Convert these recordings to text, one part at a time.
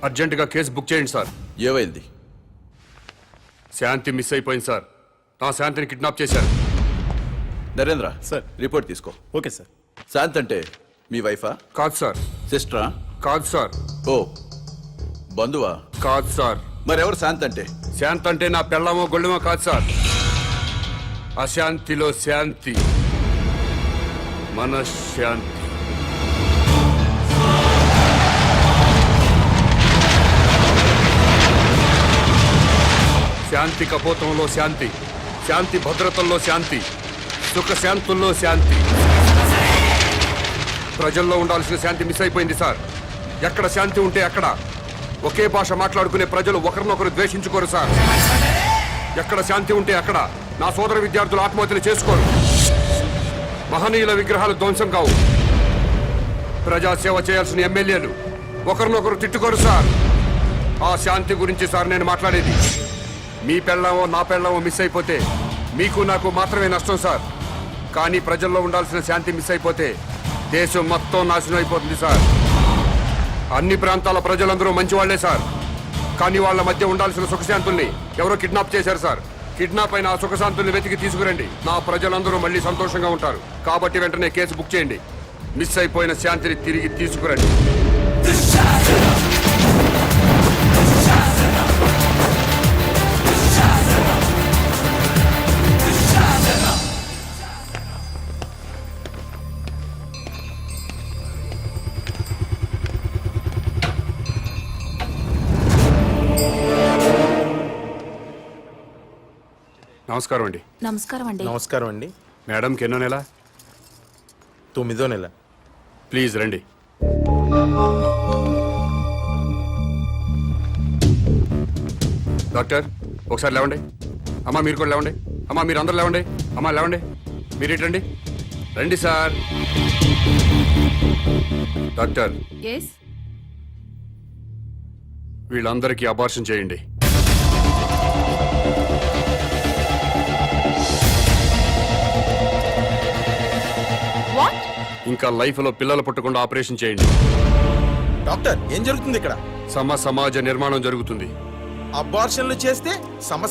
అర్జెంటుగా case book చేయండి sir. ఏమైంది? శాంతి మిస్ అయిపోయింది సార్. నా శాంతిని కిడ్నాప్ చేశారు. నరేంద్ర సార్. రిపోర్ట్ తీసుకో. Okay sir. శాంత్ అంటే మీ వైఫా? కాదు సార్. సిస్టరా? కాదు సార్. ఓ బంధువా? కాదు సార్. మరెవరు శాంత్ అంటే? శాంతి అంటే నా పెళ్ళమో గొళ్ళమో కాదు సార్. అశాంతిలో శాంతి, మనశ్శాంతి. శాంతి కపోతంలో శాంతి, శాంతి భద్రతల్లో శాంతి, సుఖశాంతుల్లో శాంతి. ప్రజల్లో ఉండాల్సిన శాంతి మిస్ అయిపోయింది సార్. ఎక్కడ శాంతి ఉంటే అక్కడ ఒకే భాష మాట్లాడుకునే ప్రజలు ఒకరినొకరు ద్వేషించుకోరు సార్. ఎక్కడ శాంతి ఉంటే అక్కడ నా సోదర విద్యార్థులు ఆత్మహత్యలు చేసుకోరు. మహనీయుల విగ్రహాలు ధ్వంసం కావు. ప్రజాసేవ చేయాల్సిన ఎమ్మెల్యేలు ఒకరినొకరు తిట్టుకోరు సార్. ఆ శాంతి గురించి సార్ నేను మాట్లాడేది. మీ పెళ్ళామో నా పెళ్ళామో మిస్ అయిపోతే మీకు నాకు మాత్రమే నష్టం సార్. కానీ ప్రజల్లో ఉండాల్సిన శాంతి మిస్ అయిపోతే దేశం మొత్తం నాశనం అయిపోతుంది సార్. అన్ని ప్రాంతాల ప్రజలందరూ మంచివాళ్లే సార్. కానీ వాళ్ళ మధ్య ఉండాల్సిన సుఖశాంతుల్ని ఎవరో కిడ్నాప్ చేశారు సార్. కిడ్నాప్ అయిన ఆ సుఖశాంతుల్ని వెతికి తీసుకురండి. నా ప్రజలందరూ మళ్ళీ సంతోషంగా ఉంటారు. కాబట్టి వెంటనే కేసు బుక్ చేయండి. మిస్ అయిపోయిన శాంతిని తిరిగి తీసుకురండి. నమస్కారం అండి. నమస్కారం అండి. నమస్కారం అండి. మేడంకి ఎన్నో నెల? 9వ నెల. ప్లీజ్ రండి. డాక్టర్ ఒకసారి లేవండి. అమ్మా మీరు కూడా లేవండి. అమ్మా మీరు అందరూ లేవండి. అమ్మా లేవండి. మీరు ఇటండి. రండి సార్. డాక్టర్ వీళ్ళందరికీ అబార్షన్ చేయండి. ఇంకా లైఫ్ లో పిల్లలు పుట్టకుండా ఆపరేషన్ చేయండి. డాక్టర్ ఏం జరుగుతుంది ఇక్కడ? సమాజ నిర్మాణం జరుగుతుంది. అబార్షన్లు చేస్తే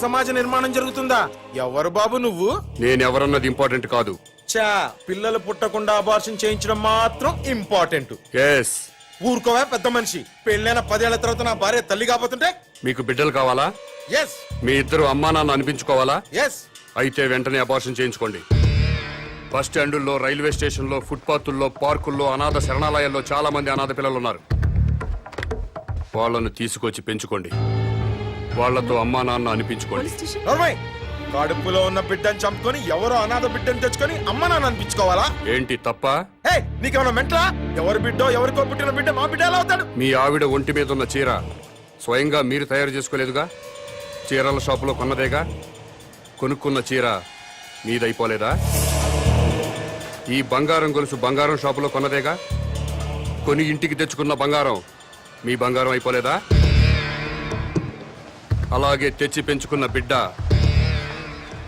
సమాజ నిర్మాణం జరుగుతుందా? ఎవరు బాబు నువ్వు? నేనెవరన్నది ఇంపార్టెంట్ కాదు. చా, పిల్లలు పుట్టకుండా అబార్షన్ చేయించడం మాత్రం ఇంపార్టెంట్. ఎస్. ఊరుకోవా పెద్ద మనిషి. పెళ్ళైన 10 ఏళ్ల తర్వాత నా భార్య తల్లి కాబోతుంటే? మీకు బిడ్డలు కావాలా? ఎస్. మీ ఇద్దరు అమ్మా నాన్న అనిపించుకోవాలా? ఎస్. అయితే వెంటనే అబార్షన్ చేయించుకోండి. బస్ స్టాండుల్లో, రైల్వే స్టేషన్లో, ఫుట్పాత్ల్లో, పార్కుల్లో, అనాథ శరణాలయాల్లో చాలా మంది అనాథ పిల్లలు ఉన్నారు. వాళ్ళను తీసుకొచ్చి పెంచుకోండి. వాళ్లతో అమ్మా నాన్న అనిపించుకోండి. కడుపులో ఉన్న బిడ్డను చంపుకొని ఎవరో అనాథ బిడ్డను తెచ్చుకొని అమ్మ నాన్న అనిపించుకోవాలా? ఏంటి తప్ప? నీకేమన్నా మెంటలా? ఎవరి బిడ్డో ఎవరికో పుట్టిన బిడ్డ మా బిడ్డ ఎలా అవుతాడు? మీ ఆవిడ ఒంటి మీద ఉన్న చీర స్వయంగా మీరు తయారు చేసుకోలేదుగా? చీరల షాపులో కొన్నదేగా? కొనుక్కున్న చీర మీదైపోలేదా? ఈ బంగారం గొలుసు బంగారం షాపులో కొన్నదేగా? కొని ఇంటికి తెచ్చుకున్న బంగారం మీ బంగారం అయిపోలేదా? అలాగే తెచ్చి పెంచుకున్న బిడ్డ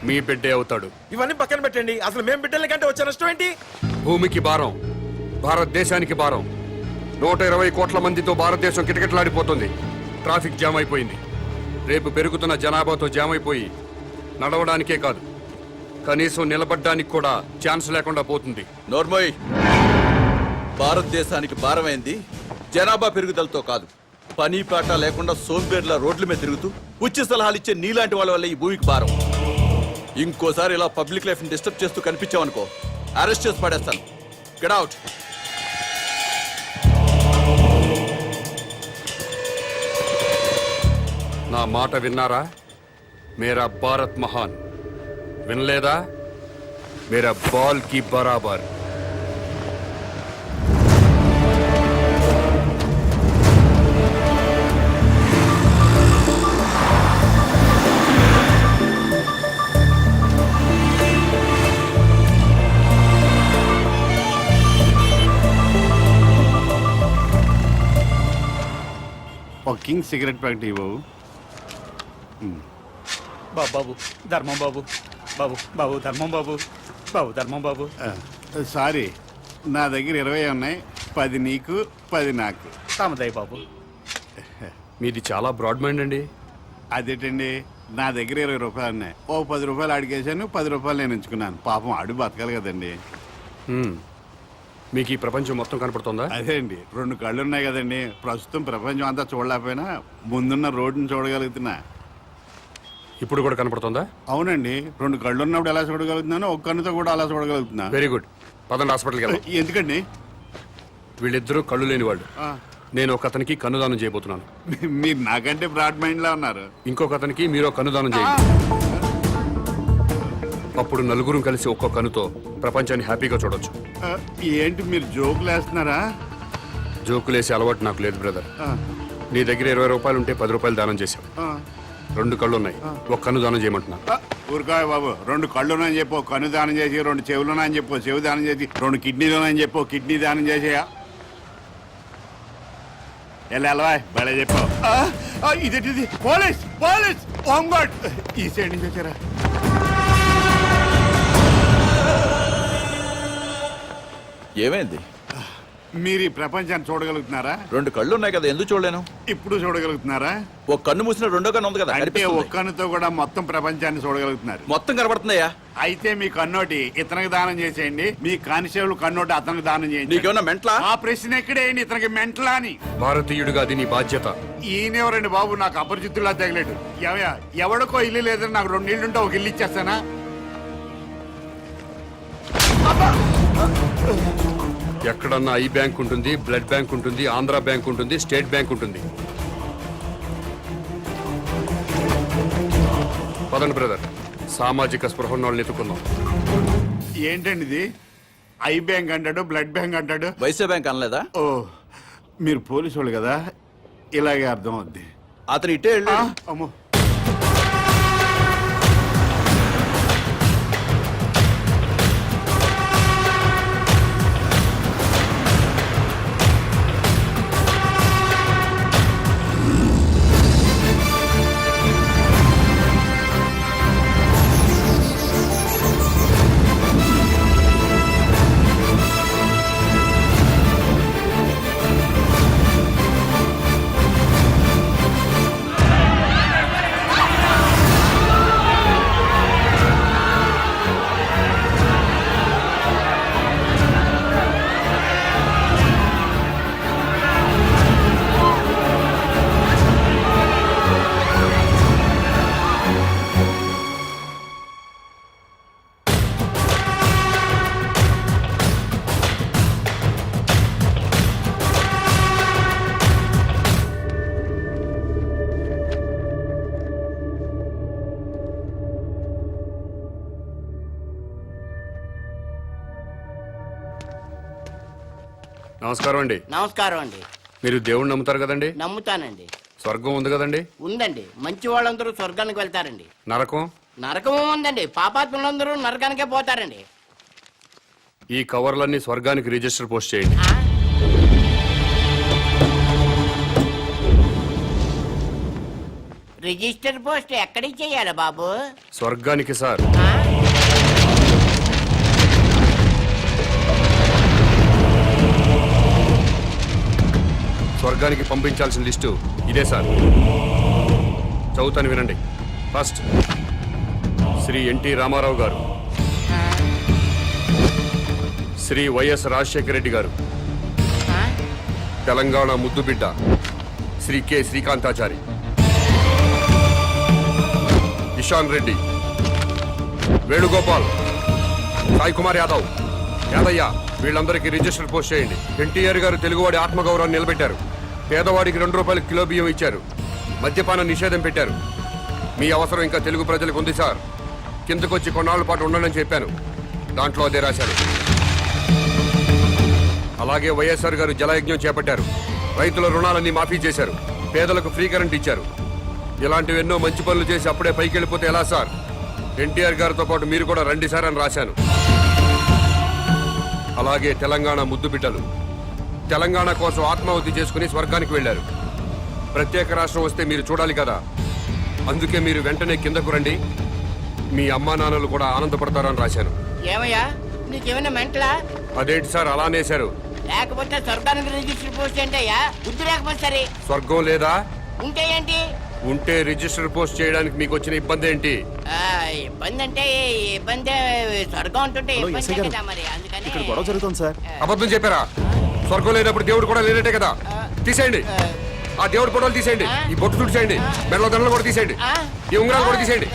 మీ బిడ్డే అవుతాడు. ఇవన్నీ పక్కన పెట్టండి. అసలు మేం బిడ్డల కంటే వచ్చే నష్టం ఏంటి? భూమికి భారం, భారతదేశానికి భారం. 120 కోట్ల మందితో భారతదేశం కిటకిటలాడిపోతుంది. ట్రాఫిక్ జామ్ అయిపోయింది. రేపు పెరుగుతున్న జనాభాతో జామ్ అయిపోయి నడవడానికే కాదు, కనీసం నిలబడ్డానికి కూడా ఛాన్స్ లేకుండా పోతుంది. నోర్మోయ్, భారతదేశానికి భారమైంది జనాభా పెరుగుదలతో కాదు, పని పాట లేకుండా సోంబేర్ల రోడ్ల మీద తిరుగుతూ ఉచిత సలహాలు ఇచ్చే నీలాంటి వాళ్ళ వల్ల ఈ భూమికి భారం. ఇంకోసారి ఇలా పబ్లిక్ లైఫ్ ని డిస్టర్బ్ చేస్తూ కనిపించావనుకో, అరెస్ట్ చేసి పడేస్తాను. Get out. నా మాట విన్నారా? మేరా భారత్ మహాన్. వినలేదా? మేరా బాల్ కి బరాబర్. ఒక కింగ్ సిగరెట్ ప్యాకెట్ ఇవ్వవు. బాబు ధర్మం బాబు. బాబు బాబు ధర్మం బాబు. బాబు ధర్మం బాబు. సారీ, నా దగ్గర 20 ఉన్నాయి. 10 నీకు, 10 నాకు. తామదయ్య బాబు. మీది చాలా బ్రాడ్ మైండ్ అండి. అదేంటండి, నా దగ్గర 20 రూపాయలు ఉన్నాయి. ఓ 10 రూపాయలు అడిగేశాను, 10 రూపాయలు నేను ఉంచుకున్నాను. పాపం అడు బతకాలి కదండి. మీకు ఈ ప్రపంచం మొత్తం కనపడుతుందా? అదే అండి, 2 కళ్ళు ఉన్నాయి కదండి. ప్రస్తుతం ప్రపంచం అంతా చూడలేకపోయినా ముందున్న రోడ్డుని చూడగలుగుతున్నా. ఇప్పుడు కూడా కనపడుతుందా? అవునండి, 2 కళ్ళు ఉన్నప్పుడు ఎలా చూడగలుగుతున్నానో ఒక కన్నుతో కూడా అలా చూడగలుగుతున్నా. Very good. పదండి హాస్పిటల్కి వెళ్దాం. ఎందుకండి? వీళ్ళిద్దరూ కళ్ళు లేని వాళ్ళు. నేను ఒక అతనికి కన్నుదానం చేయబోతున్నాను. మీరు నాకంటే బ్రాడ్ మైండ్ లా ఉన్నారు. ఇంకొక అతనికి మీరు కన్నుదానం చేయండి. అప్పుడు నలుగురు కలిసి ఒక్కో కన్నుతో ప్రపంచాన్ని హ్యాపీగా చూడొచ్చు. ఏంటి మీరు జోకులు వేస్తున్నారా? జోకులేసే అలవాటు నాకు లేదు బ్రదర్. నీ దగ్గర 20 రూపాయలు ఉంటే 10 రూపాయలు దానం చేశావు. 2 కళ్ళు ఉన్నాయి, ఒక కన్ను దానం చేయమంటున్నా. ఊరుకాయ బాబు, 2 కళ్ళున్నాయని చెప్పు కన్ను దానం చేసి, 2 చెవులున్నాయని చెప్పు చెవు దానం చేసి, 2 కిడ్నీలున్నాయని చెప్పు కిడ్నీ దానం చేసేయా. ఎలా బయట చెప్పు. ఇదేంటిది? పోలీస్ పోలీస్ ఓంగోడ్ ఈ సైడ్ నుంచి వచ్చారా? ఏమైంది? మీరు ఈ ప్రపంచాన్ని చూడగలుగుతున్నారా? 2 కళ్ళు ఉన్నాయి కదా, ఎందుకు చూడలేను? ఇప్పుడు చూడగలుగుతున్నారా? ఒక కన్ను మూసిన రెండో కన్ను ఉంది కదా, అంటే కనిపిస్తుంది. ఒక్క కన్నుతో కూడా మొత్తం ప్రపంచాన్ని చూడగలుగుతున్నారు. మొత్తం కనబడుతుందయ్యా. అయితే మీ కన్నోటి ఇతనికి దానం చేసేయండి, మీ కానిస్టేబుల్ కన్నోటి అతనికి దానం చేయండి. నీకేమన్నా మెంట్లా? ఆ ప్రశ్న ఎక్కడేయండి, ఇతనికి మెంటలా అని. భారతీయుడిగా అది నీ బాధ్యత. ఈయనెవరండి బాబు, నాకు అపరిచితుల్లా తగిలేడు. ఎవడికో ఇల్లు లేదని నాకు 2 ఇళ్ళుంటే ఒక ఇల్లు ఇచ్చేస్తానా? ఎక్కడన్నా ఐ బ్యాంక్ ఉంటుంది, బ్లడ్ బ్యాంక్ ఉంటుంది, ఆంధ్ర బ్యాంక్ ఉంటుంది, స్టేట్ బ్యాంక్ ఉంటుంది. పదండి బ్రదర్, సామాజిక స్పృహ ఉన్న వాళ్ళని ఎత్తుకుందాం. ఏంటండి ఇది? ఐ బ్యాంక్ అంటాడు, బ్లడ్ బ్యాంక్ అంటాడు. వైశ్య బ్యాంక్ అనలేదా? ఓ, మీరు పోలీసు వాళ్ళు కదా, ఇలాగే అర్థం అవుద్ది. అతను ఇటే వెళ్ళాడు. అమ్మో, నమస్కారం అండి. నమస్కారం అండి. మీరు దేవుణ్ణి నమ్ముతారు కదండి? నమ్ముతానండి. స్వర్గం ఉంది కదండి? ఉందండి. మంచి వాళ్ళందరూ స్వర్గానికి వెళ్తారండి. నరకం? నరకము ఉందండి. పాపాత్ములందరూ నరకానికే పోతారండి. ఈ కవర్లన్నీ స్వర్గానికి రిజిస్టర్ పోస్ట్ చేయండి. ఆ? రిజిస్టర్ పోస్ట్ ఎక్కడికి చెయ్యాలి బాబు? స్వర్గానికి సార్. ఆ? స్వర్గానికి పంపించాల్సిన లిస్టు ఇదే సార్. చదువుతాను వినండి. ఫస్ట్ శ్రీ ఎన్టీ రామారావు గారు, శ్రీ వైఎస్ రాజశేఖర రెడ్డి గారు, ఆ? తెలంగాణ ముద్దుబిడ్డ శ్రీ కె శ్రీకాంతాచారి, ఇషాన్ రెడ్డి, వేణుగోపాల్, సాయి కుమార్ యాదవ్, యాదయ్య, వీళ్ళందరికీ రిజిస్టర్ పోస్ట్ చేయండి. ఎన్టీఆర్ గారు తెలుగువాడి ఆత్మగౌరవాన్ని నిలబెట్టారు. పేదవాడికి 2 రూపాయలు కిలో బియ్యం ఇచ్చారు. మద్యపాన నిషేధం పెట్టారు. మీ అవసరం ఇంకా తెలుగు ప్రజలకు ఉంది సార్. కిందకొచ్చి కొన్నాళ్ళ పాటు ఉండనని చెప్పాను, దాంట్లో అదే రాశారు. అలాగే వైఎస్ఆర్ గారు జలయజ్ఞం చేపట్టారు. రైతుల రుణాలన్నీ మాఫీ చేశారు. పేదలకు ఫ్రీ కరెంట్ ఇచ్చారు. ఇలాంటివి ఎన్నో మంచి పనులు చేసి అప్పుడే పైకి వెళ్ళిపోతే ఎలా సార్? ఎన్టీఆర్ గారితో పాటు మీరు కూడా రండి సార్ అని రాశాను. అలాగే తెలంగాణ ముద్దు బిడ్డలు తెలంగాణ కోసం ఆత్మాహుతి చేసుకుని స్వర్గానికి వెళ్లారు. ప్రత్యేక రాష్ట్రం వస్తే మీరు చూడాలి కదా, అందుకే మీరు వెంటనే కిందకు రండి. మీ అమ్మా నాన్నలు కూడా ఆనందపడతారని రాశాను. ఏమయ్యా, నీకేమైనా మెంటలా? అదేంటి సార్ అలా అనేశారు? లేకపోతే స్వర్గానికి రిజిస్టర్ పోస్ట్ ఏంటయ్యా? బుద్ధి లేకపోతే సరే. స్వర్గం లేదా? ఉంటే ఏంటి? ఉంటే రిజిస్టర్ పోస్ట్ చేయడానికి మీకు వచ్చిన ఇబ్బంది ఏంటి? ఆ, ఇబ్బంది అంటే ఇబ్బంది స్వర్గం ఉంటుంటే ఇబ్బంది కదా మరి, అందుకని గొడవ జరుగుతుంది సార్. అబద్ధం చెప్పారా? స్వర్గం లేనప్పుడు దేవుడు కూడా లేనట్టే కదా. తీసేయండి, ఆ దేవుడు ఫోటోలు తీసేయండి, ఈ బొట్టు తుడిచేయండి, మెడలో దండలు కూడా తీసేయండి, ఈ ఉంగరాలు కూడా తీసేయండి.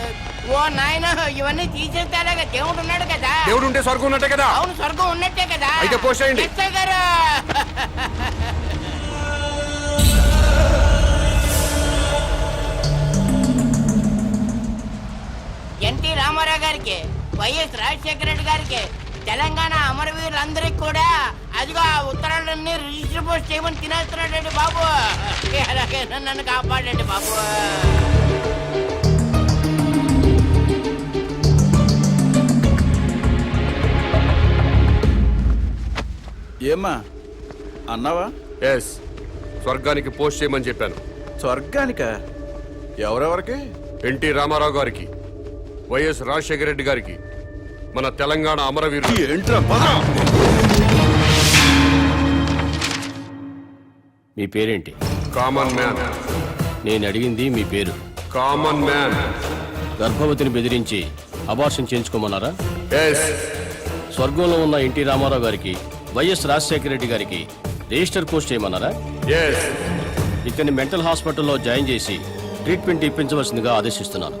ఓ నాయన, ఇవన్నీ తీసేస్తారా? దేవుడు ఉన్నాడు కదా. దేవుడు ఉంటే స్వర్గం ఉన్నట్టే కదా. అవును, స్వర్గం ఉన్నట్టే కదా. అయితే పోస్ట్ చేయండి. ఎస్ఐ గారు ఎన్టీ రామారావు గారికి, వైఎస్ రాజశేఖర రెడ్డి గారికి, తెలంగాణ అమరవీరులందరికీ కూడా అదిగో ఆ ఉత్తరాలన్నీ రిజిస్టర్ పోస్ట్ చేయమని తినేస్తున్నాడండి బాబు. అలాగే నన్ను కాపాడండి బాబు. ఏమ్మా అన్నావా? ఎస్, స్వర్గానికి పోస్ట్ చేయమని చెప్పాను. స్వర్గానిక? ఎవరెవరికి? ఎన్టీ రామారావు గారికి, వైఎస్ రాజశేఖర రెడ్డి గారికి, మన తెలంగాణ అమరవీరులు. ఏంట్రా పద. మీ పేరేంటి? Common man. నేను అడిగింది మీ పేరు. Common man. గర్భవతిని బెదిరించి అబార్షన్ చేయించుకోమన్నారా? ఎస్. స్వర్గంలో ఉన్న ఎన్టీ రామారావు గారికి, వైఎస్ రాజశేఖర రెడ్డి గారికి రిజిస్టర్ పోస్ట్ చేయమన్నారా? ఎస్. ఇతన్ని మెంటల్ హాస్పిటల్లో జాయిన్ చేసి ట్రీట్మెంట్ ఇప్పించవలసిందిగా ఆదేశిస్తున్నాను.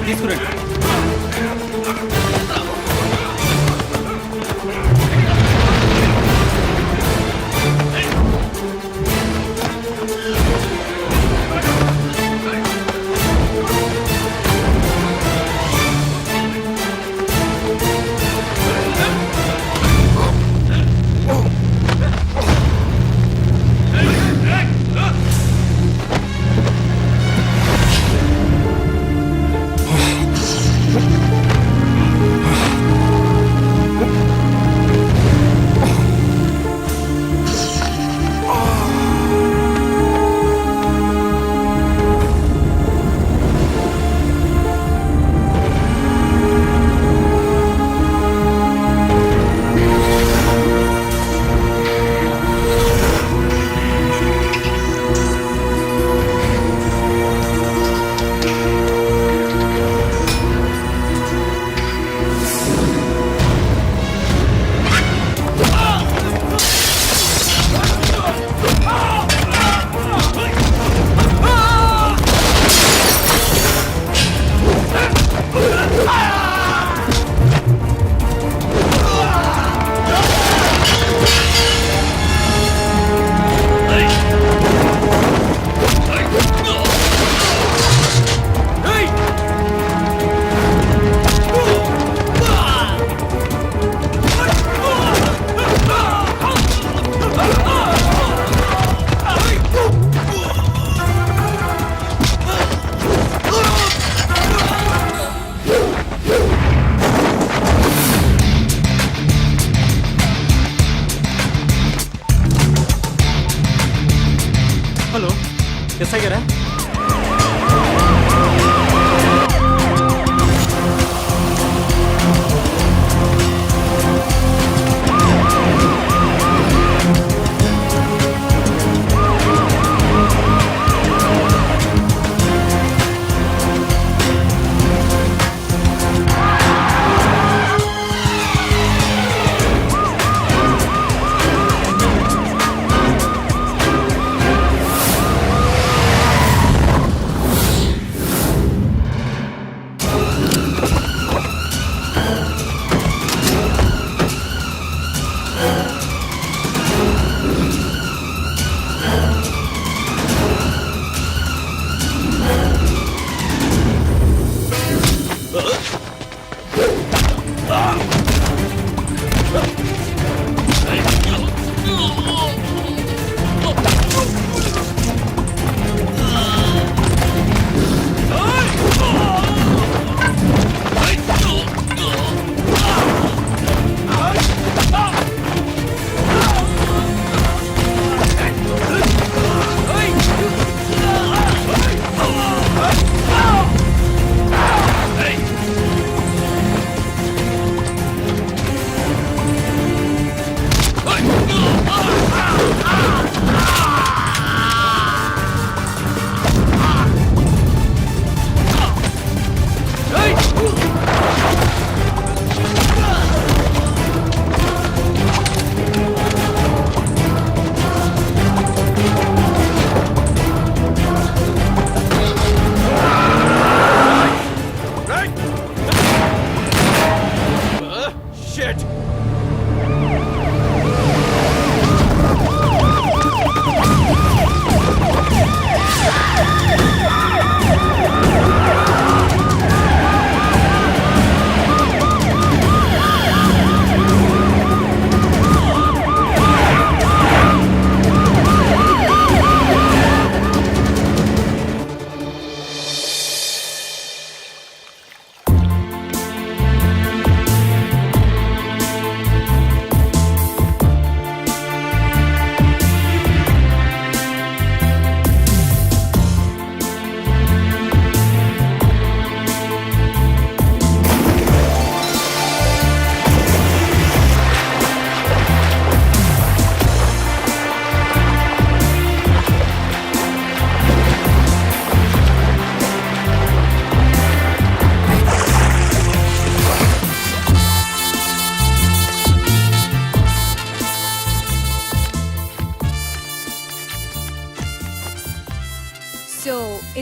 తీసుకురండి.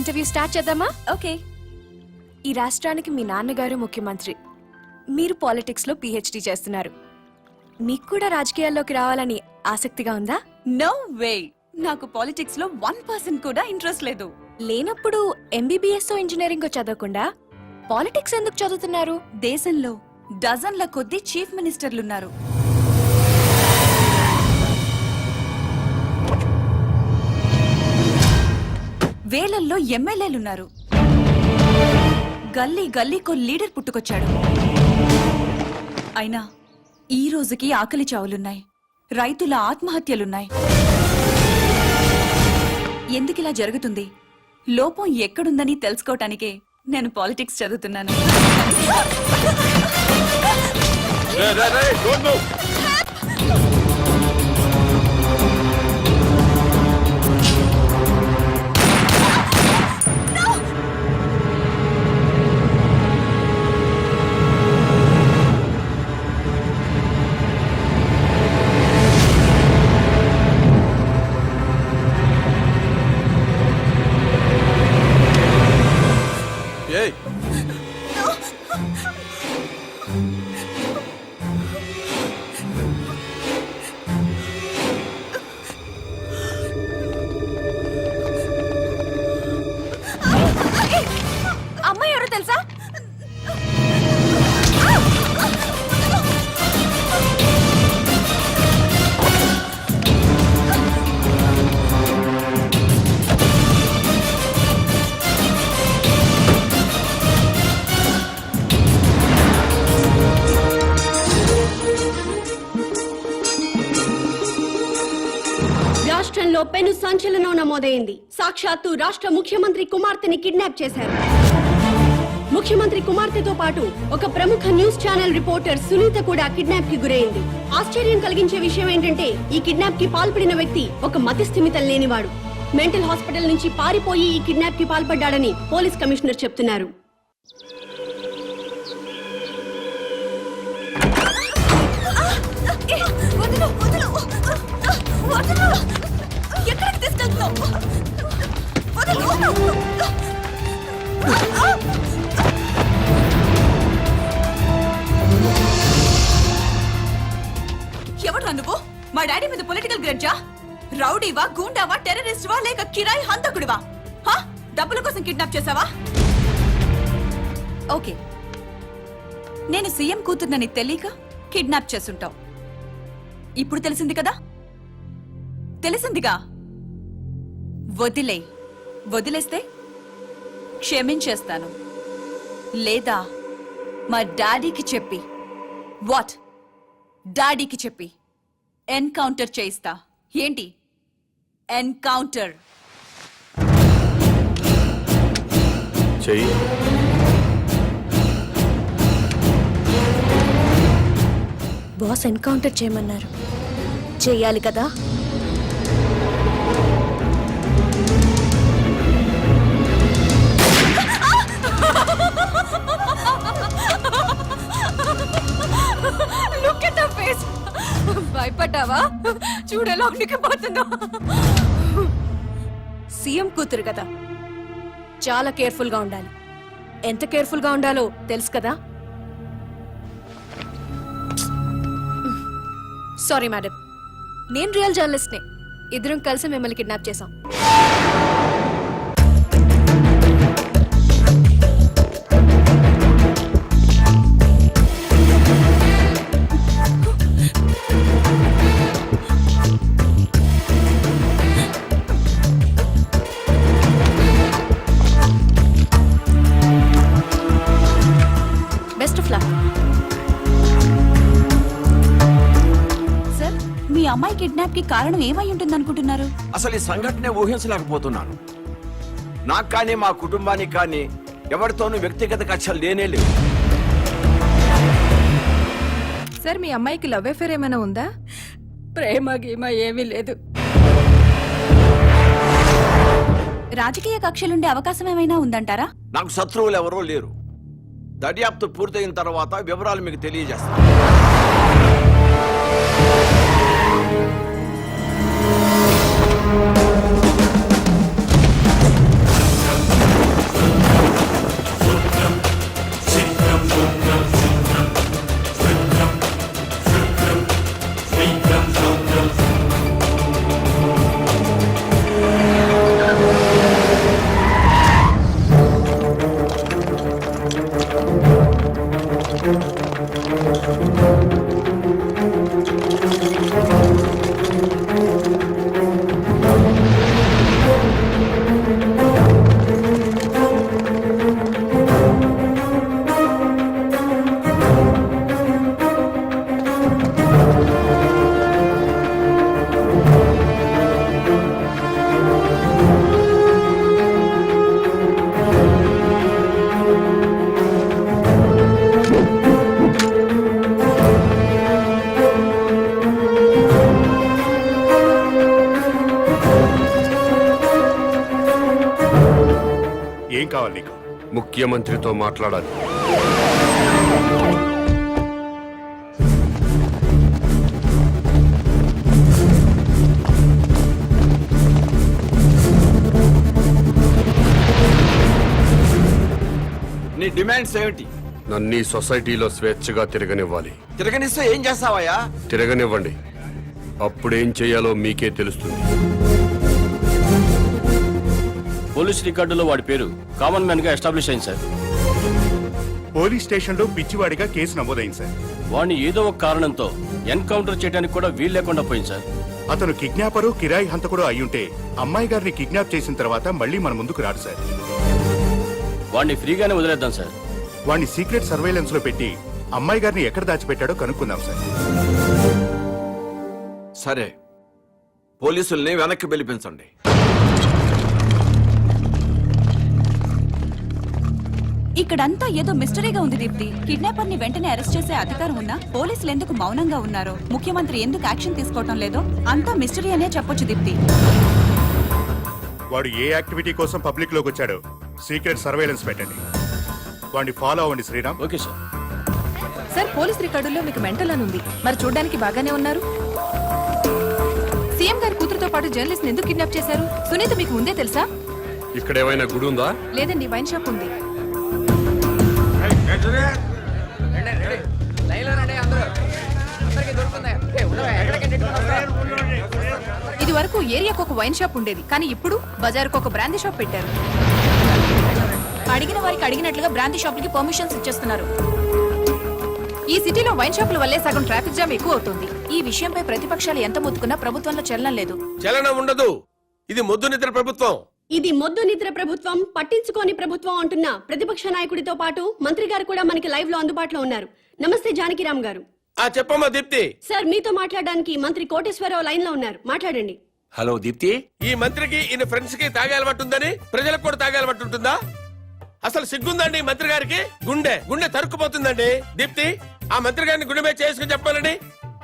ఇంటర్వ్యూ స్టార్ట్ చేద్దామా? ఓకే. ఈ రాష్ట్రానికి మీ నాన్నగారు ముఖ్యమంత్రి, మీరు పాలిటిక్స్ లో పిహెచ్డి చేస్తున్నారు. మీకు కూడా రాజకీయాల్లోకి రావాలని ఆసక్తిగా ఉందా? నో వే, నాకు పాలిటిక్స్ లో 1% కూడా ఇంట్రెస్ట్ లేదు. లేనప్పుడు ఎంబీబీఎస్ ఇంజనీరింగ్ చదవకుండా పాలిటిక్స్ ఎందుకు చదువుతున్నారు? దేశంలో డజన్ల కొద్దీ చీఫ్ మినిస్టర్లున్నారు. వేలల్లో ఎమ్మెల్యేలున్నారు. గల్లీ గల్లీకో లీడర్ పుట్టుకొచ్చాడు. అయినా ఈ రోజుకి ఆకలి చావులున్నాయి, రైతుల ఆత్మహత్యలున్నాయి. ఎందుకిలా జరుగుతుంది? లోపం ఎక్కడుందని తెలుసుకోవటానికే నేను పాలిటిక్స్ చదువుతున్నాను. ఏయ్, అమ్మాయి ఎవరో తెలుసా? రాష్ట్రంలో పెను సంచలనం నమోదైంది. సాక్షాత్తు రాష్ట్ర ముఖ్యమంత్రి కుమార్తెని కిడ్నాప్ చేశారు. ముఖ్యమంత్రి కుమార్తెతో పాటు ఒక ప్రముఖ న్యూస్ ఛానల్ రిపోర్టర్ సునీత కూడా కిడ్నాప్ కి గురైంది. ఆశ్చర్యం కలిగించే విషయం ఏంటంటే ఈ కిడ్నాప్ కి పాల్పడిన వ్యక్తి ఒక మతిస్థిమితం లేనివాడు. మెంటల్ హాస్పిటల్ నుంచి పారిపోయి ఈ కిడ్నాప్ కి పాల్పడ్డాడని పోలీస్ కమిషనర్ చెప్తున్నారు. ఎక్కడికి తీసుకెళ్తున్నావు? ఎవరు నువ్వు? మా డాడీ మీద పొలిటికల్ గ్రడ్జా? రౌడీవా, గూండావా, టెర్రరిస్టువా, లేక కిరాయి హంతకుడివా? డబ్బుల కోసం కిడ్నాప్ చేసావా? ఓకే, నేను సీఎం కూతుర్నని తెలియక కిడ్నాప్ చేసుంటావు. ఇప్పుడు తెలిసింది కదా? తెలిసిందిగా. వదిలేస్తే క్షమించేస్తాను, లేదా మా డాడీకి చెప్పి డాడీకి చెప్పి ఎన్కౌంటర్ చేయిస్తా. ఏంటి ఎన్కౌంటర్? చెయ్యి. బాస్ ఎన్కౌంటర్ చేయమన్నారు, చెయ్యాలి కదా? భయపడ్డావా? చూడేలా ఉనికిపోతుందో. సీఎం కూతురు కదా, చాలా కేర్ఫుల్ గా ఉండాలి. ఎంత కేర్ఫుల్ గా ఉండాలో తెలుసు కదా? సారీ మేడం, నేను రియల్ జర్నలిస్ట్ నే. ఇద్దరం కలిసి మిమ్మల్ని కిడ్నాప్ చేశాం. Best of luck. సార్, మీ అమ్మాయి కిడ్నాప్ కి కారణం ఏమై ఉంటుంది అనుకుంటున్నారు? అసలు ఈ సంఘటనే ఊహించలేకపోతున్నాను. నాకు కానీ మా కుటుంబానికి కానీ ఎవరితోనూ వ్యక్తిగత కక్షలు లేనే లేవు. సార్, మీ అమ్మాయికి లవ్ అఫేర్ ఏమైనా ఉందా? ప్రేమ గీమ ఏమీ లేదు. రాజకీయ కక్షలుండే అవకాశం ఏమైనా ఉందంటారా? నాకు శత్రువులు ఎవరూ లేరు. దర్యాప్తు పూర్తయిన తర్వాత వివరాలు మీకు తెలియజేస్తాను. ముఖ్యమంత్రితో మాట్లాడాలి. నీ డిమాండ్స్ ఏమిటి? నన్ను ఈ సొసైటీలో స్వేచ్ఛగా తిరగనివ్వాలి. తిరగనిస్తే ఏం చేస్తావయ్యా? తిరగనివ్వండి, అప్పుడేం చేయాలో మీకే తెలుస్తుంది. పోలీస్ రికార్డులో వాడి పేరు కామన్ మ్యాన్ గా ఎస్టాబ్లిష్ అయింది సార్. పోలీస్ స్టేషన్ లో పిచ్చివాడిగా కేసు నమోదైంది సార్. వాడిని ఏదో ఒక కారణంతో ఎన్కౌంటర్ చేయడానికి కూడా వీలు లేకుండా పోయింది సార్. అతను కిడ్నాపరు, కిరాయి హంతకుడు అయ్యుంటే అమ్మాయి గారిని కిడ్నాప్ చేసిన తర్వాత మళ్ళీ మన ముందుకు రాడు సార్. వాడిని ఫ్రీగానే వదిలేద్దాం సార్. వాడిని సీక్రెట్ సర్వేలెన్స్ లో పెట్టి అమ్మాయి గారిని ఎక్కడ దాచిపెట్టాడో కనుక్కుందాం సార్. సరే, పోలీసుల్ని వెనక్కి పిలిపించండి. ఇక్కడంతా ఏదో మిస్టరీగా ఉంది దీప్తి. కిడ్నాపర్ ని వెంటనే అరెస్ట్ చేసే అధికారం ఉన్నా పోలీసులు ఎందుకు మౌనంగా ఉన్నారో, ముఖ్యమంత్రి ఎందుకు యాక్షన్ తీసుకోవటం లేదో అంతా మిస్టరీ అనే చెప్పొచ్చు దీప్తి. వాడు ఏ యాక్టివిటీ కోసం పబ్లిక్ లోకి వచ్చాడో సీక్రెట్ సర్వేలెన్స్ పెట్టండి. వాడిని ఫాలో అవ్వండి Sriram. Okay sir. Sir, police రికార్డుల్లో మీకు మెంటల్ అని ఉంది. మరి చూడడానికి బాగానే ఉన్నారు. సీఎం గారి కూతురుతో పాటు జర్నలిస్ట్ ఎందుకు కిడ్నాప్ చేశారు? సునీత మీకు ముందే తెలుసా? ఇక్కడ ఏమైనా గుడి ఉందా? లేదండి, వైన్ షాప్ ఉంది. ఇది వరకు ఏరియాకు ఒక వైన్ షాప్ ఉండేది, కానీ ఇప్పుడు బజార్కు ఒక బ్రాందీ షాప్ పెట్టారు. అడిగిన వారికి అడిగినట్లుగా బ్రాందీ షాపులకి పర్మిషన్స్ ఇచ్చేస్తున్నారు. ఈ సిటీలో వైన్ షాపుల వల్లే సగం ట్రాఫిక్ జామ్ ఎక్కువ అవుతుంది. ఈ విషయంపై ప్రతిపక్షాలు ఎంత మొత్తుకున్నా ప్రభుత్వంలో చలనం లేదు. చలనం ఉండదు. ఇది మొద్దు నిద్ర ప్రభుత్వం. ఇది మొద్దు నిద్ర ప్రభుత్వం, పట్టించుకోని ప్రభుత్వం అంటున్న ప్రతిపక్ష నాయకుడితో పాటు మంత్రి గారు కూడా మనకి లైవ్ లో అందుబాటులో ఉన్నారు. నమస్తే జానకిరామ్ గారు. చెప్పమ్మా దీప్తి. సార్, మీతో మాట్లాడడానికి మంత్రి కోటేశ్వరరావు లైన్ లో ఉన్నారు, మాట్లాడండి. హలో దీప్తి. ఈ మంత్రికి ఈయన ఫ్రెండ్స్ కి తాగే అలవాటు ఉందని ప్రజలకు కూడా తాగే అలవాటు ఉంటుందా? అసలు సిగ్గుందండి మంత్రి గారికి? గుండె గుండె తరుక్కుపోతుందండి. దీప్తి, ఆ మంత్రి గారిని గుండె మీద చేసుకుని చెప్పాలని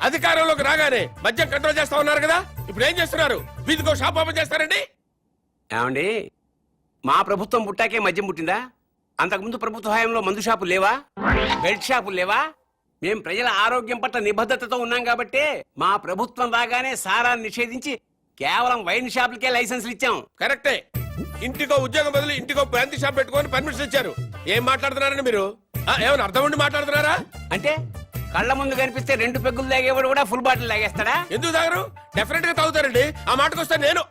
అధికారంలోకి రాగానే మద్యం కంట్రోల్ చేస్తా ఉన్నారు కదా, ఇప్పుడు ఏం చేస్తున్నారు? వీధికో షాప్ ఓపెన్ చేస్తారండి. ఏమండి, మా ప్రభుత్వం పుట్టాకే మద్యం పుట్టిందా? అంతకుముందు ప్రభుత్వ హయాంలో మందు షాపులు లేవా? బెల్ట్ షాపులు లేవా? మేం ప్రజల ఆరోగ్యం పట్ల నిబద్ధతతో ఉన్నాం కాబట్టి మా ప్రభుత్వం రాగానే సారాన్ని నిషేధించి కేవలం వైన్ షాపులకే లైసెన్సులు ఇచ్చాం. కరెక్టే. ఇంటికో ఉద్యోగం బదులు ఇంటికో బ్రాంతి షాప్ పెట్టుకొని పర్మిషన్ ఇచ్చారు. ఏం మాట్లాడుతున్నారండి మీరు? ఏమైనా అర్థం ఉండి మాట్లాడుతున్నారా? అంటే కళ్ళ ముందు కనిపిస్తే 2 పెగ్గులు తాగేవాడు కూడా ఫుల్ బాటిల్ తాగేస్తాడా? ఎందుకు తాగరు? డెఫినెట్ గా తాగుతారండి. ఆ మాటకు వస్తే నేను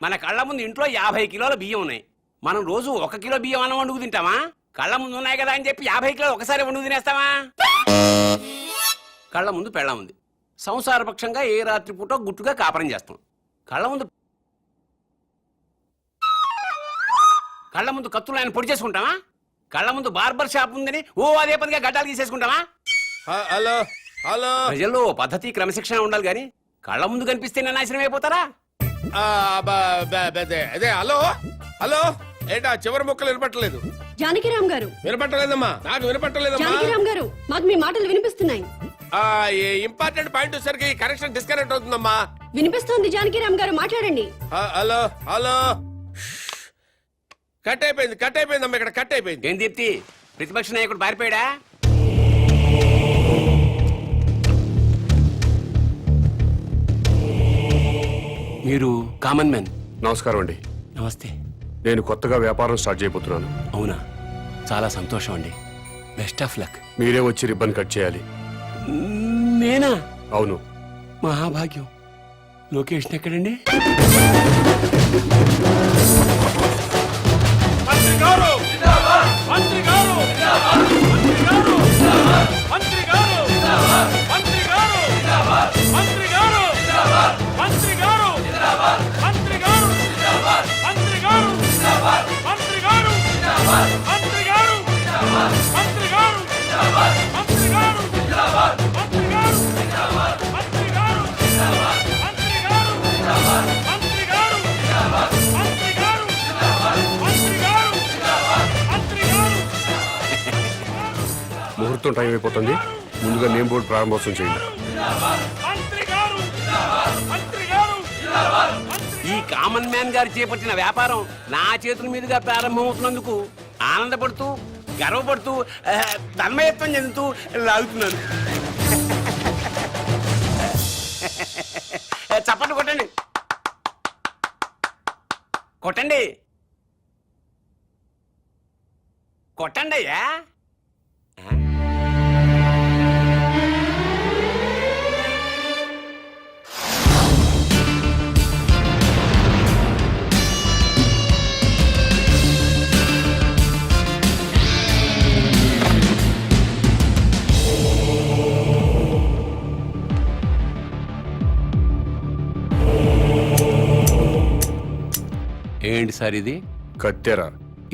మన కళ్ళ ముందు ఇంట్లో 50 కిలోల బియ్యం ఉన్నాయి. మనం రోజు 1 కిలో బియ్యం అన్నం వండుకు తింటామా? కళ్ళ ముందు ఉన్నాయి కదా అని చెప్పి 50 కిలోలు ఒకసారి వండుకు తినేస్తామా? కళ్ళ ముందు పెళ్ళం ఉంది. సంసారపక్షంగా ఏ రాత్రి పూట గుట్టుగా కాపురం చేస్తాం. కళ్ళ ముందు కత్తులు ఆయన పొడి చేసుకుంటామా? కళ్ళ ముందు బార్బర్ షాప్ ఉందని అదే పనిగా గడ్డాలు తీసేసుకుంటామా? హలో హలో, ప్రజల్లో పద్ధతి క్రమశిక్షణ ఉండాలి గాని కళ్ళ ముందు కనిపిస్తే నాశనం అయిపోతారా? అదే హలో హలో, ఏంటా చివరి ముక్కలు వినపట్టలేదు? జానకిరామ్ గారు. వినపట్టలేదమ్మా, నాకు వినపట్టలేదమ్మా. జానకిరామ్ గారు, మాకు మీ మాటలు వినిపిస్తున్నాయి. ఇంపార్టెంట్ పాయింట్ వచ్చేసరికి కనెక్షన్ డిస్కనెక్ట్ అవుతుందమ్మా. వినిపిస్తోంది జానకిరామ్ గారు, మాట్లాడండి. హలో హలో, కట్ అయిపోయిందమ్మా, ఇక్కడ కట్ అయిపోయింది. ఏం దీప్తి, ప్రతిపక్ష నాయకుడు పారిపోయాడా? మీరు కామన్ మ్యాన్. నమస్కారం అండి. నమస్తే. నేను కొత్తగా వ్యాపారం స్టార్ట్ చేయబోతున్నాను. అవునా, చాలా సంతోషం అండి. Best of luck. మీరే వచ్చి రిబ్బన్ కట్ చేయాలి. నేనా? అవును. మహాభాగ్యం. లొకేషన్ ఎక్కడండి? ముహూర్తం టైం అయిపోతుంది. ముందుగా నేమ్ బోర్డు ప్రారంభోత్సవం చేయండి. ఈ కామన్ మ్యాన్ గారు చేపట్టిన వ్యాపారం నా చేతుల మీదుగా ప్రారంభమవుతున్నందుకు ఆనందపడుతూ గర్వపడుతూ తన్మయత్వం చెందుతూ లాగుతున్నాను. చప్పట్లు కొట్టండి, కొట్టండి, కొట్టండి అయ్యా. ఏంటి సార్ ఇది? కత్తెర.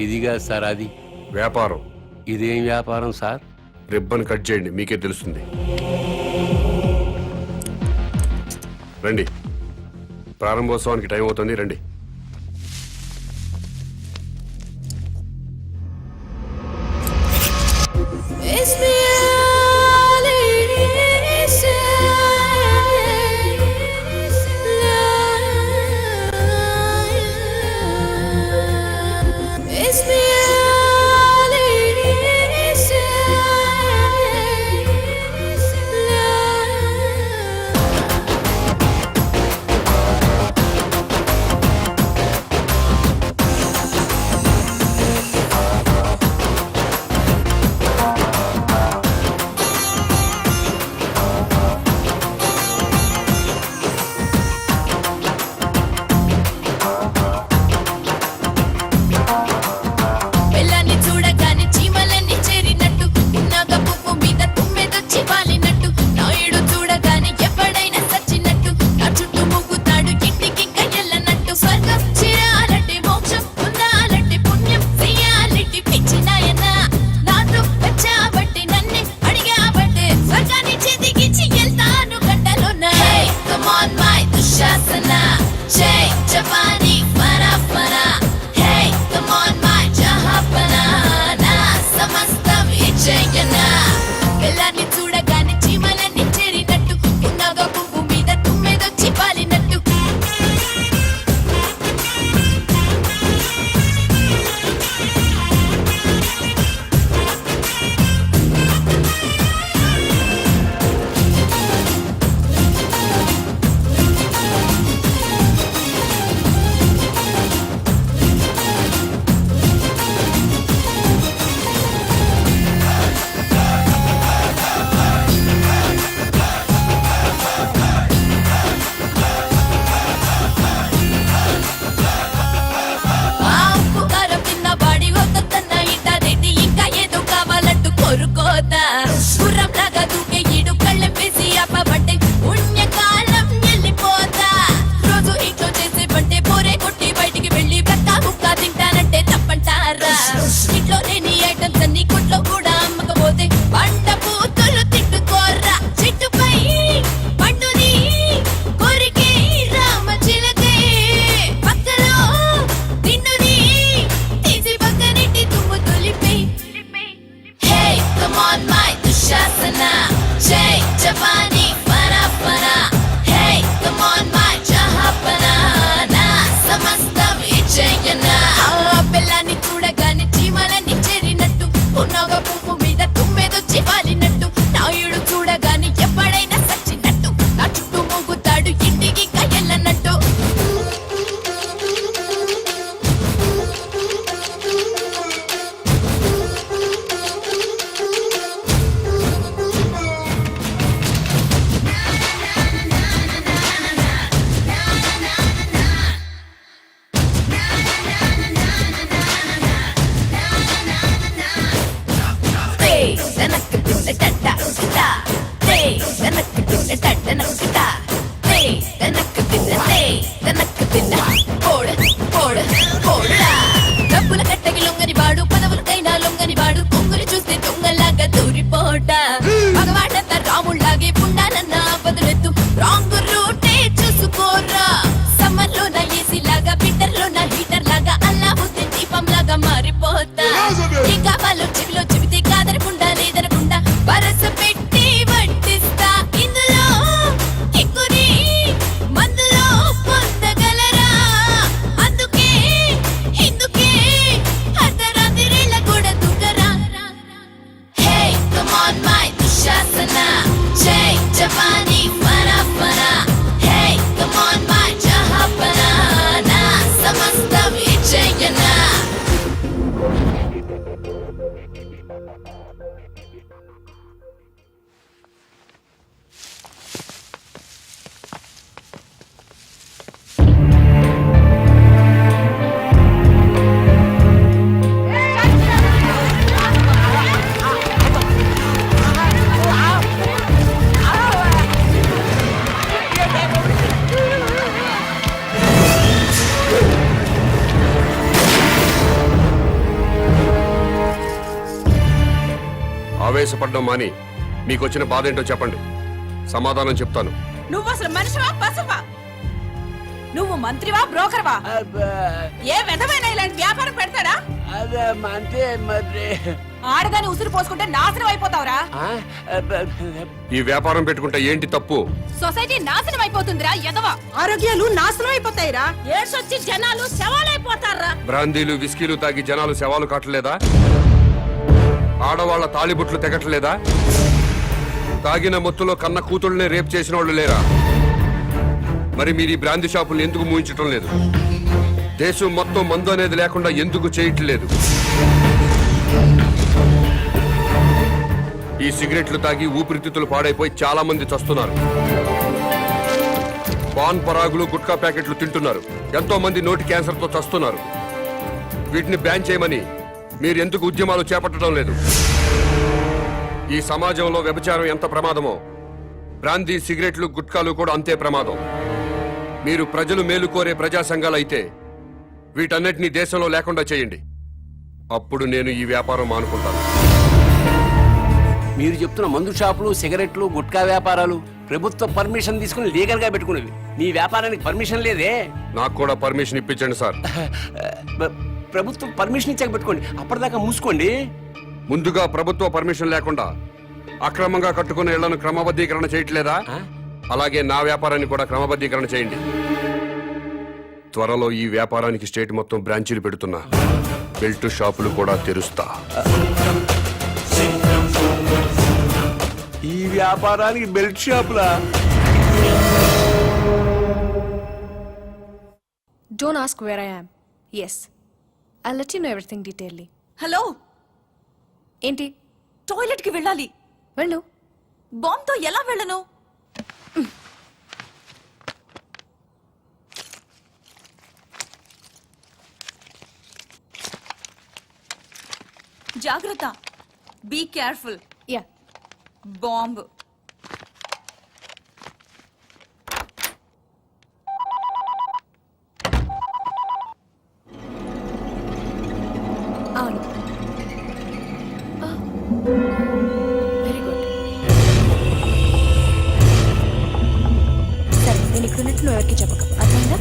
ఇదిగా సార్ అది వ్యాపారం. ఇదేం వ్యాపారం సార్? రిబ్బన్ కట్ చేయండి, మీకే తెలుస్తుంది. రండి, ప్రారంభోత్సవానికి టైం అవుతుంది, రండి. అందుకే ఇందుకే అర్ధరాత్రి జవానీ ఫనా ఫనా హే కమ్ ఆన్ మై జహాపనా నా సమస్తం ఇచ్చేయనా ఆవేశపడ్డం మాని మీకు వచ్చిన బాధ ఏంటో చెప్పండి, సమాధానం చెప్తాను. నువ్వు అసలు మనిషివా పశువా? నువ్వు మంత్రివా బ్రోకర్వా? ఏ విధమైన ఇలాంటి వ్యాపారం పెడతాడా? అంటే మరి ఆడదాన్ని ఉసురు పోసుకుంటే నాశనం అయిపోతావురా. ఈ వ్యాపారం పెట్టుకుంటే ఏంటి తప్పు? సొసైటీ నాశనం అయిపోతుందిరా ఎదవా. ఆరోగ్యాలు నాశనం అయిపోతాయిరా. ఏడ్సొచ్చి జనాలు శవాలైపోతారా. బ్రాందీలు విస్కీలు తాగి జనాలు శవాలు కాటలేదా? ఆడవాళ్ల తాళిబుట్లు తెగట్లేదా? తాగిన మొత్తులో కన్న కూతుళ్ళనే రేప్ చేసిన వాళ్ళు లేరా? మరి మీరు ఈ బ్రాందీ షాపులు ఎందుకు మూయించటం లేదు? దేశం మొత్తం మందు అనేది లేకుండా ఎందుకు చేయట్లేదు? ఈ సిగరెట్లు తాగి ఊపిరితిత్తులు పాడైపోయి చాలా మంది చస్తున్నారు. పాన్ పరాగులు గుట్కా ప్యాకెట్లు తింటున్నారు. ఎంతో మంది నోటి క్యాన్సర్తో చస్తున్నారు. వీటిని బ్యాన్ చేయమని మీరు ఎందుకు ఉద్యమాలు చేపట్టడం లేదు? ఈ సమాజంలో వ్యభిచారం ఎంత ప్రమాదమో బ్రాందీ సిగరెట్లు గుట్కాలు కూడా అంతే ప్రమాదం. మీరు ప్రజలు మేలు కోరే ప్రజా సంఘాలైతే వీటన్నిటినీ దేశంలో లేకుండా చేయండి. అప్పుడు నేను ఈ వ్యాపారం మానుకుంటాను. మీరు చెప్తున్న మందు షాపులు, సిగరెట్లు, గుట్కా వ్యాపారాలు ప్రభుత్వ పర్మిషన్ తీసుకుని లీగల్ గా పెట్టుకునేవి. మీ వ్యాపారానికి పర్మిషన్ లేదే. నాకు కూడా పర్మిషన్ ఇప్పించండి సార్. ప్రభుత్వం పర్మిషన్ ఇచ్చాక పెట్టుకోండి, అప్పటిదాకా మూసుకోండి. ముందుగా ప్రభుత్వ పర్మిషన్ లేకుండా అక్రమంగా కట్టుకున్న ఇళ్లను క్రమబద్ధీకరణ చేయట్లేదా? అలాగే నా వ్యాపారాన్ని కూడా క్రమబద్ధీకరణ చేయండి. త్వరలో ఈ వ్యాపారానికి స్టేట్ మొత్తం బ్రాంచీలు పెడుతున్నా. బెల్ట్ షాపులు కూడా తెరుస్తా. ఈ వ్యాపారానికి belt షాపులా? Don't ask where I am. Yes, I'll let you know everything detailedly. Hello, ఏంటి? టాయిలెట్ కి వెళ్ళాలి. వెళ్ళు. బాంబ్ తో ఎలా వెళ్ళను? జాగ్రత్త. Be careful. యా. బాంబ్. అవును. Very good. సరే, నేను ఇక్కడ ఉన్నట్టు నువ్వు ఎవరికి చెప్పక, అర్థమైందా?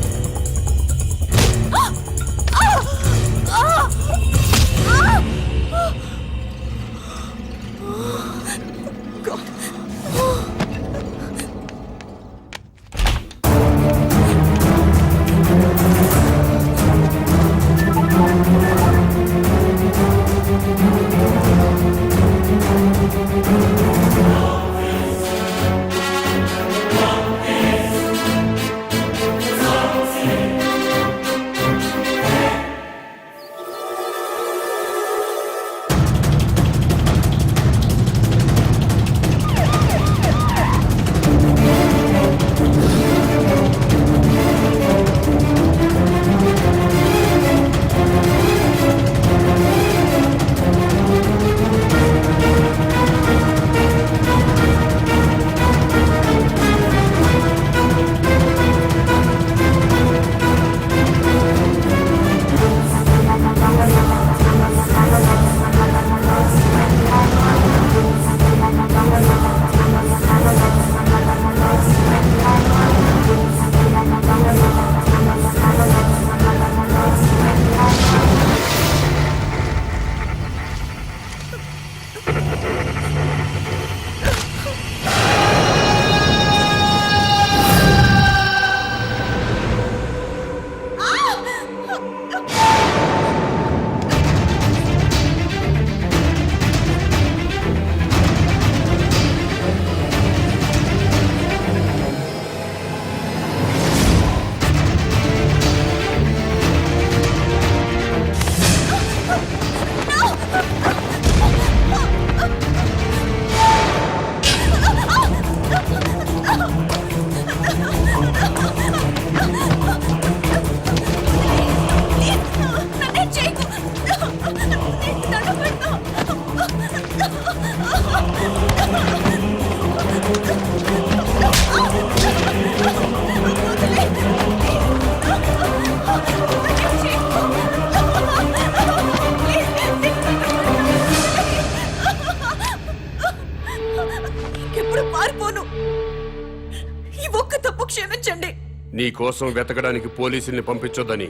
నీ కోసం వెతకడానికి పోలీసుల్ని పంపించొద్దని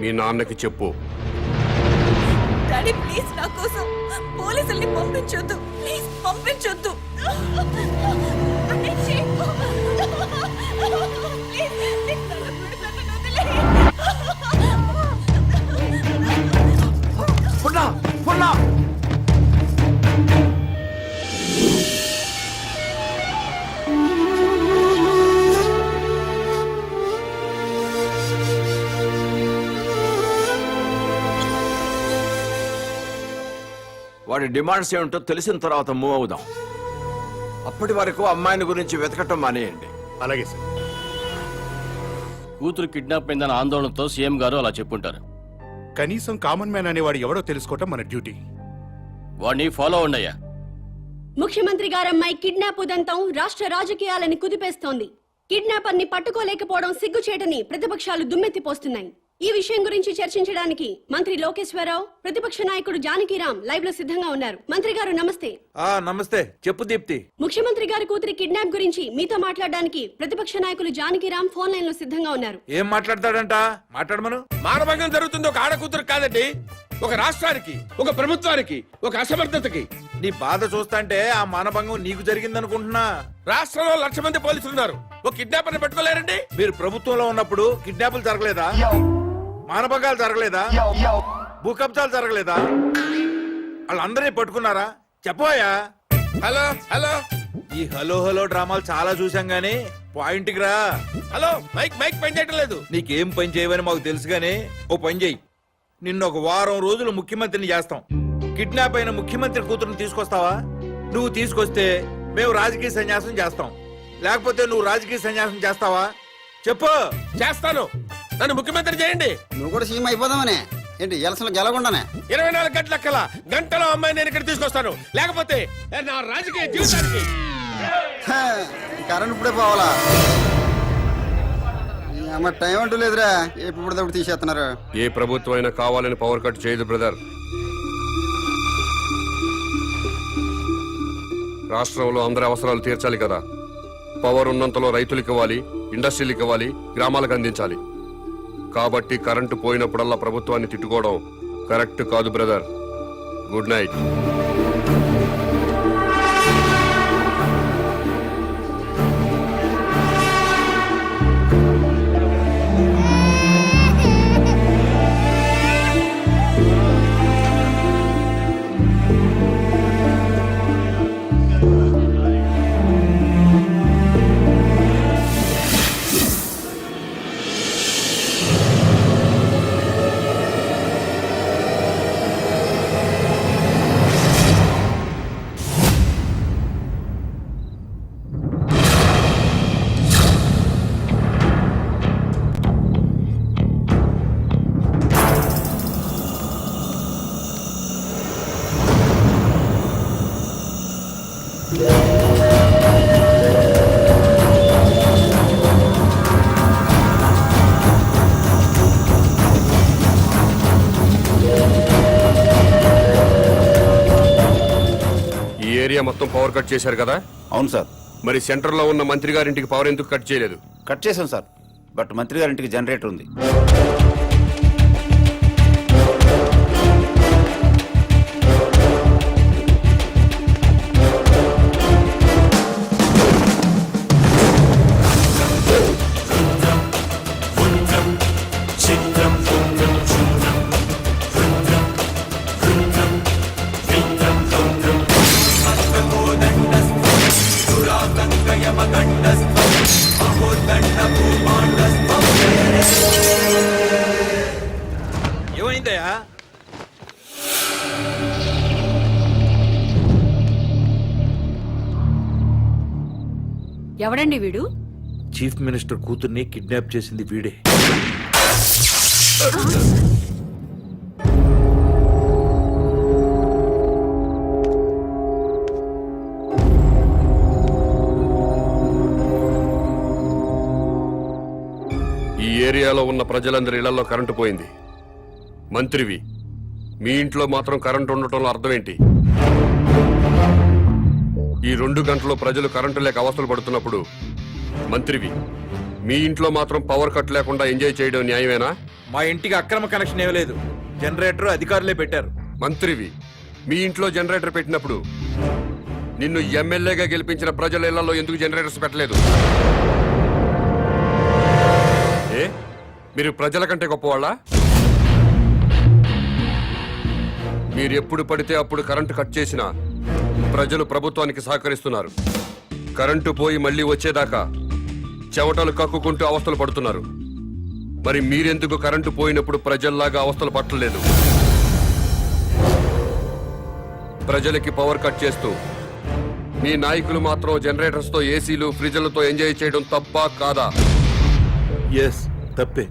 మీ నాన్నకి చెప్పు. డాడీ ప్లీజ్ నా కోసం పోలీసుల్ని పంపించొద్దు, ప్లీజ్ పంపించొద్దు. వాడి డిమాండ్స్ ఏమిటో తెలిసిన తర్వాత మూవ్ అవుదాం. అప్పటి వరకు అమ్మాయిని గురించి వెతకటం మానేయండి. అలాగే సార్. కూతురు కిడ్నాప్ అయిందన్న ఆందోళనతో సీఎం గారు అలా చెప్పుంటారు. కనీసం కామన్ మ్యాన్ అనేవాడు ఎవడో తెలుసుకోవటం మన డ్యూటీ. వాడిని ఫాలో అవ్వండి. ముఖ్యమంత్రి గారమ్మాయి కిడ్నాప్ ఉదంతం రాష్ట్ర రాజకీయాలని కుదిపేస్తోంది. కిడ్నాపర్ ని పట్టుకోలేకపోవడం సిగ్గుచేటని ప్రతిపక్షాలు దుమ్మెత్తిపోస్తున్నాయి. ఈ విషయం గురించి చర్చించడానికి మంత్రి లోకేశ్వరరావు, ప్రతిపక్ష నాయకుడు జానకిరాం లైవ్ లో సిద్ధంగా ఉన్నారు. మంత్రి గారు నమస్తే. నమస్తే. చెప్పు దీప్తి. ముఖ్యమంత్రి గారి కూతురి కిడ్నాప్ గురించి మీతో మాట్లాడడానికి ప్రతిపక్ష నాయకులు జానకిరాం ఫోన్ లైన్ లో సిద్ధంగా ఉన్నారు. ఏం మాట్లాడతాడంట? మాట్లాడమను. మానభంగం జరుగుతుంది ఒక ఆడకూతురు కాదండి, ఒక రాష్ట్రానికి, ఒక ప్రభుత్వానికి, ఒక అసమర్థతకి. నీ బాధ చూస్తాంటే ఆ మానభంగం నీకు జరిగిందనుకుంటున్నా. రాష్ట్రంలో 1,00,000 మంది పోలీసులు ఉన్నారు, ఒక కిడ్నాపర్ని పట్టుకోలేరండి. మీరు ప్రభుత్వంలో ఉన్నప్పుడు కిడ్నాపులు జరగలేదా? మానభంగాలు జరగలేదా? భూ కబ్జాలు జరగలేదా? వాళ్ళందరినీ పట్టుకున్నారా? చెప్పోయా. Hello hello. ఈ హలో హలో డ్రామాలు చాలా చూసాం గానీ పాయింట్కి రా. హలో మైక్ మైక్ పని చేయటం లేదు. నీకేం పని చేయవని మాకు తెలుసు గానీ ఓ పని చెయ్యి. నిన్ను ఒక వారం రోజులు ముఖ్యమంత్రిని చేస్తాం. కిడ్నాప్ అయిన ముఖ్యమంత్రి కూతురుని తీసుకొస్తావా? నువ్వు తీసుకొస్తే మేము రాజకీయ సన్యాసం చేస్తాం, లేకపోతే నువ్వు రాజకీయ సన్యాసం చేస్తావా? చెప్పు. చేస్తాను. నన్ను ముఖ్యమంత్రి చేయండి. నువ్వు కూడా సీఎం అయిపోదామనే ఏంటి? ఎలసలు గెలకుండానే 24 గంటల గంటలో అమ్మాయి నేను ఇక్కడ తీసుకొస్తాను, లేకపోతే నా రాజకీయ జీవితానికి కరెంట్ ఇప్పుడే పోవాలా? అమ్మ టైం అంటూ లేదురా, ఎప్పుడు తీసేస్తున్నారు. ఏ ప్రభుత్వం అయినా కావాలని పవర్ కట్ చేయదు బ్రదర్. రాష్ట్రంలో అందరి అవసరాలు తీర్చాలి కదా. పవర్ ఉన్నంతలో రైతులకు ఇవ్వాలి, ఇండస్ట్రీలకు ఇవ్వాలి, గ్రామాలకు అందించాలి. కాబట్టి కరెంటు పోయినప్పుడల్లా ప్రభుత్వాన్ని తిట్టుకోవడం కరెక్ట్ కాదు బ్రదర్. Good night. ఏరియా మొత్తం పవర్ కట్ చేశారు కదా? అవును సార్. మరి సెంటర్ లో ఉన్న మంత్రి గారింటికి పవర్ ఎందుకు కట్ చేయలేదు? కట్ చేశాం సార్, బట్ మంత్రి గారింటికి జనరేటర్ ఉంది. ఏమైందయ్యా? ఎవడండి వీడు? చీఫ్ మినిస్టర్ కూతుర్ని కిడ్నాప్ చేసింది వీడే. ఈ ఏరియాలో ఉన్న ప్రజలందరి ఇళ్లలో కరెంటు పోయింది. మంత్రివి, మీ ఇంట్లో మాత్రం కరెంటు ఉండటంలో అర్థం ఏంటి? ఈ 2 గంటల్లో ప్రజలు కరెంటు లేక అవస్థలు పడుతున్నప్పుడు మంత్రివి, మీ ఇంట్లో మాత్రం పవర్ కట్ లేకుండా ఎంజాయ్ చేయడం న్యాయమేనా? మా ఇంటికి అక్రమ కనెక్షన్ ఏమీ లేదు. జనరేటర్ అధికారులే పెట్టారు. మంత్రివి, మీ ఇంట్లో జనరేటర్ పెట్టినప్పుడు నిన్ను ఎమ్మెల్యేగా గెలిపించిన ప్రజల ఇళ్లలో ఎందుకు జనరేటర్స్ పెట్టలేదు? ఏ మీరు ప్రజల కంటే గొప్పవాళ్ళా? మీరు ఎప్పుడు పడితే అప్పుడు కరెంటు కట్ చేసినా ప్రజలు ప్రభుత్వానికి సహకరిస్తున్నారు. కరెంటు పోయి మళ్ళీ వచ్చేదాకా చెమటలు కక్కుకుంటూ అవస్థలు పడుతున్నారు. మరి మీరెందుకు కరెంటు పోయినప్పుడు ప్రజల్లాగా అవస్థలు పట్టలేదు? ప్రజలకి పవర్ కట్ చేస్తూ మీ నాయకులు మాత్రం జనరేటర్స్ తో, ఏసీలు, ఫ్రిడ్జ్లతో ఎంజాయ్ చేయడం తప్పా కాదా? ఎస్, తప్పే.